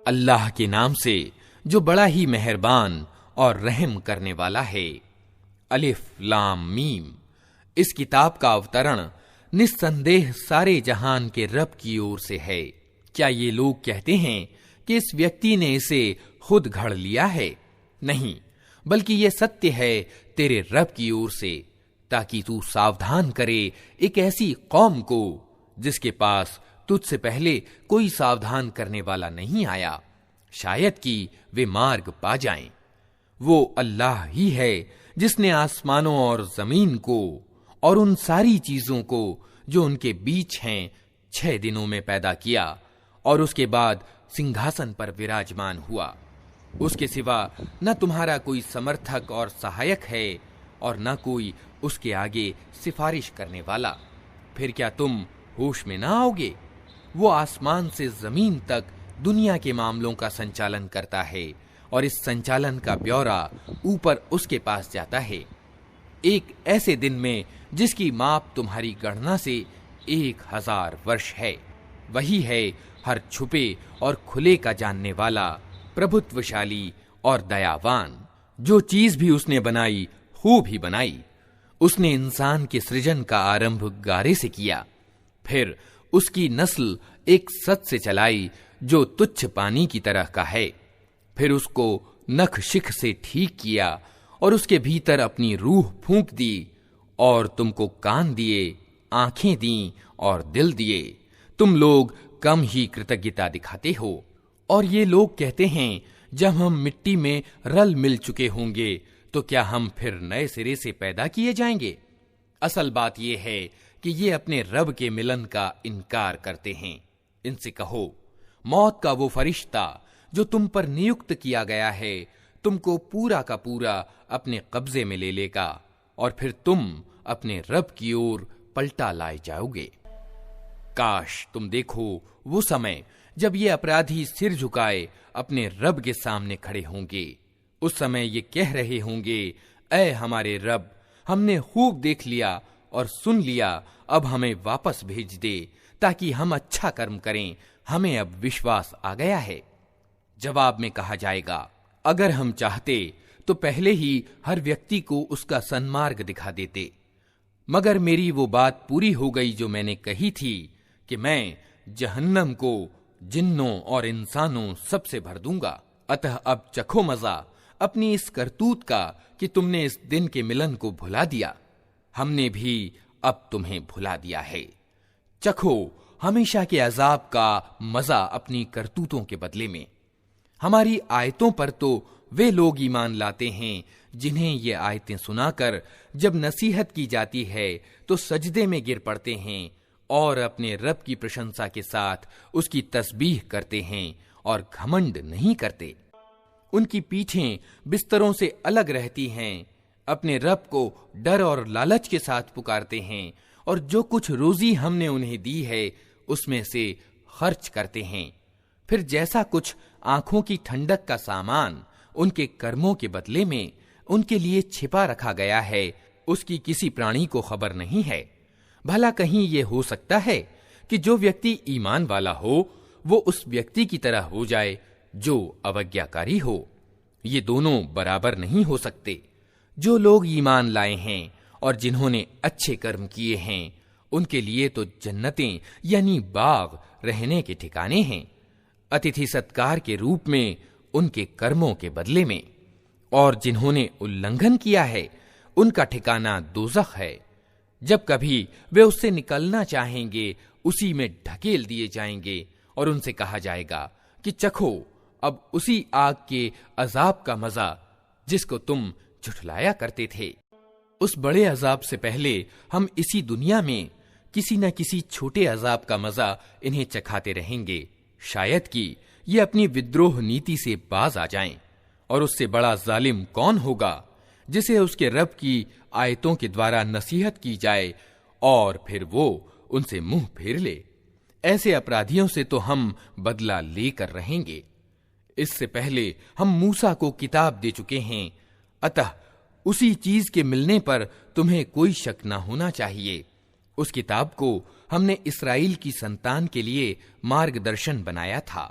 अल्लाह के नाम से जो बड़ा ही मेहरबान और रहम करने वाला है। अलिफ लाम मीम। इस किताब का अवतरण निस्संदेह सारे जहान के रब की ओर से है। क्या ये लोग कहते हैं कि इस व्यक्ति ने इसे खुद घड़ लिया है? नहीं, बल्कि ये सत्य है तेरे रब की ओर से, ताकि तू सावधान करे एक ऐसी कौम को जिसके पास तुझसे पहले कोई सावधान करने वाला नहीं आया, शायद कि वे मार्ग पा जाएं। वो अल्लाह ही है जिसने आसमानों और जमीन को और उन सारी चीजों को जो उनके बीच हैं 6 दिनों में पैदा किया और उसके बाद सिंहासन पर विराजमान हुआ। उसके सिवा न तुम्हारा कोई समर्थक और सहायक है और न कोई उसके आगे सिफारिश करने वाला। फिर क्या तुम होश में ना आओगे? वो आसमान से जमीन तक दुनिया के मामलों का संचालन करता है और इस संचालन का ब्यौरा ऊपर उसके पास जाता है, एक ऐसे दिन में जिसकी माप तुम्हारी गणना से 1000 वर्ष है। वही है हर छुपे और खुले का जानने वाला, प्रभुत्वशाली और दयावान। जो चीज भी उसने बनाई खूब ही बनाई। उसने इंसान के सृजन का आरंभ गारे से किया, फिर उसकी नस्ल एक सत से चलाई जो तुच्छ पानी की तरह का है, फिर उसको नख शिख से ठीक किया और उसके भीतर अपनी रूह फूंक दी और तुमको कान दिए, आंखें दी और दिल दिए। तुम लोग कम ही कृतज्ञता दिखाते हो। और ये लोग कहते हैं, जब हम मिट्टी में रल मिल चुके होंगे तो क्या हम फिर नए सिरे से पैदा किए जाएंगे? असल बात यह है कि ये अपने रब के मिलन का इनकार करते हैं। इनसे कहो, मौत का वो फरिश्ता जो तुम पर नियुक्त किया गया है तुमको पूरा का पूरा अपने कब्जे में ले लेगा और फिर तुम अपने रब की ओर पलटा लाए जाओगे। काश तुम देखो वो समय जब ये अपराधी सिर झुकाए अपने रब के सामने खड़े होंगे। उस समय ये कह रहे होंगे, ऐ हमारे रब, हमने खूब देख लिया और सुन लिया, अब हमें वापस भेज दे ताकि हम अच्छा कर्म करें, हमें अब विश्वास आ गया है। जवाब में कहा जाएगा, अगर हम चाहते तो पहले ही हर व्यक्ति को उसका सन्मार्ग दिखा देते, मगर मेरी वो बात पूरी हो गई जो मैंने कही थी कि मैं जहन्नम को जिन्नों और इंसानों सबसे भर दूंगा। अतः अब चखो मजा अपनी इस करतूत का कि तुमने इस दिन के मिलन को भुला दिया। हमने भी अब तुम्हें भुला दिया है। चखो हमेशा के अजाब का मजा अपनी करतूतों के बदले में। हमारी आयतों पर तो वे लोग ईमान लाते हैं जिन्हें ये आयतें सुनाकर जब नसीहत की जाती है तो सजदे में गिर पड़ते हैं और अपने रब की प्रशंसा के साथ उसकी तस्बीह करते हैं और घमंड नहीं करते। उनकी पीठें बिस्तरों से अलग रहती हैं, अपने रब को डर और लालच के साथ पुकारते हैं और जो कुछ रोजी हमने उन्हें दी है उसमें से खर्च करते हैं। फिर जैसा कुछ आंखों की ठंडक का सामान उनके कर्मों के बदले में उनके लिए छिपा रखा गया है, उसकी किसी प्राणी को खबर नहीं है। भला कहीं ये हो सकता है कि जो व्यक्ति ईमान वाला हो वो उस व्यक्ति की तरह हो जाए जो अवज्ञाकारी हो? ये दोनों बराबर नहीं हो सकते। जो लोग ईमान लाए हैं और जिन्होंने अच्छे कर्म किए हैं उनके लिए तो जन्नतें यानी बाग रहने के ठिकाने हैं, अतिथि सत्कार के रूप में उनके कर्मों के बदले में। और जिन्होंने उल्लंघन किया है उनका ठिकाना दोज़ख है। जब कभी वे उससे निकलना चाहेंगे उसी में ढकेल दिए जाएंगे और उनसे कहा जाएगा कि चखो अब उसी आग के अजाब का मजा जिसको तुम झुठलाया करते थे। उस बड़े अजाब से पहले हम इसी दुनिया में किसी न किसी छोटे अजाब का मजा इन्हें चखाते रहेंगे, शायद कि ये अपनी विद्रोह नीति से बाज आ जाएं। और उससे बड़ा जालिम कौन होगा जिसे उसके रब की आयतों के द्वारा नसीहत की जाए और फिर वो उनसे मुंह फेर ले। ऐसे अपराधियों से तो हम बदला लेकर रहेंगे। इससे पहले हम मूसा को किताब दे चुके हैं, अतः उसी चीज के मिलने पर तुम्हें कोई शक न होना चाहिए। उस किताब को हमने इस्राएल की संतान के लिए मार्गदर्शन बनाया था।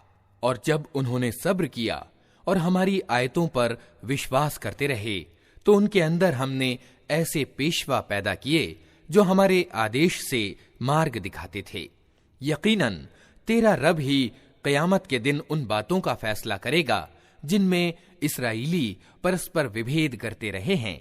और जब उन्होंने सब्र किया और हमारी आयतों पर विश्वास करते रहे तो उनके अंदर हमने ऐसे पेशवा पैदा किए जो हमारे आदेश से मार्ग दिखाते थे। यकीनन तेरा रब ही क़यामत के दिन उन बातों का फैसला करेगा जिनमें इस्राएली परस्पर विभेद करते रहे हैं।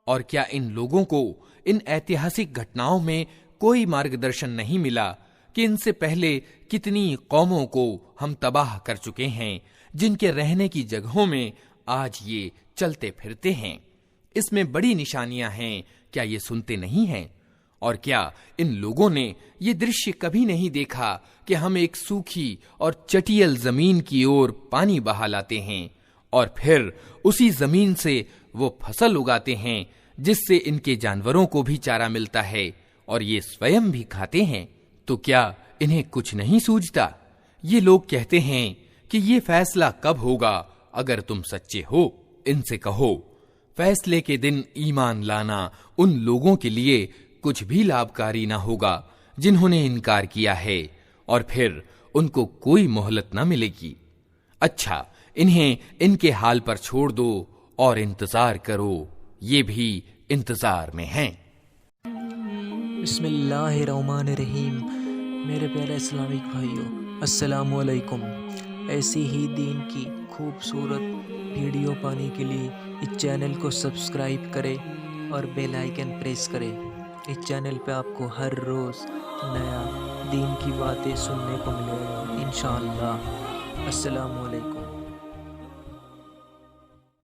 और क्या इन लोगों को इन ऐतिहासिक घटनाओं में कोई मार्गदर्शन नहीं मिला कि इनसे पहले कितनी कौमों को हम तबाह कर चुके हैं, जिनके रहने की जगहों में आज ये चलते फिरते हैं। इसमें बड़ी निशानियां हैं, क्या ये सुनते नहीं हैं? और क्या इन लोगों ने ये दृश्य कभी नहीं देखा कि हम एक सूखी और चटियल जमीन की ओर पानी बहा लाते हैं और फिर उसी जमीन से वो फसल उगाते हैं जिससे इनके जानवरों को भी चारा मिलता है और ये स्वयं भी खाते हैं? तो क्या इन्हें कुछ नहीं सूझता? ये लोग कहते हैं कि ये फैसला कब होगा? अगर तुम सच्चे हो, इनसे कहो, फैसले के दिन ईमान लाना उन लोगों के लिए कुछ भी लाभकारी ना होगा जिन्होंने इनकार किया है और फिर उनको कोई मोहलत ना मिलेगी। अच्छा, इन्हें इनके हाल पर छोड़ दो और इंतजार करो, ये भी इंतजार में हैं। बिस्मिल्लाहिर्रहमानिर्रहीम। मेरे प्यारे इस्लामिक भाइयों, अस्सलामु अलैकुम। ऐसी ही दीन की खूबसूरत वीडियो पाने के लिए इस चैनल को सब्सक्राइब करें और बेल आइकन प्रेस करें। इस चैनल पे आपको हर रोज़ नया दीन की बातें सुनने को मिलेगा इंशाअल्लाह। अस्सलामु अलैकुम।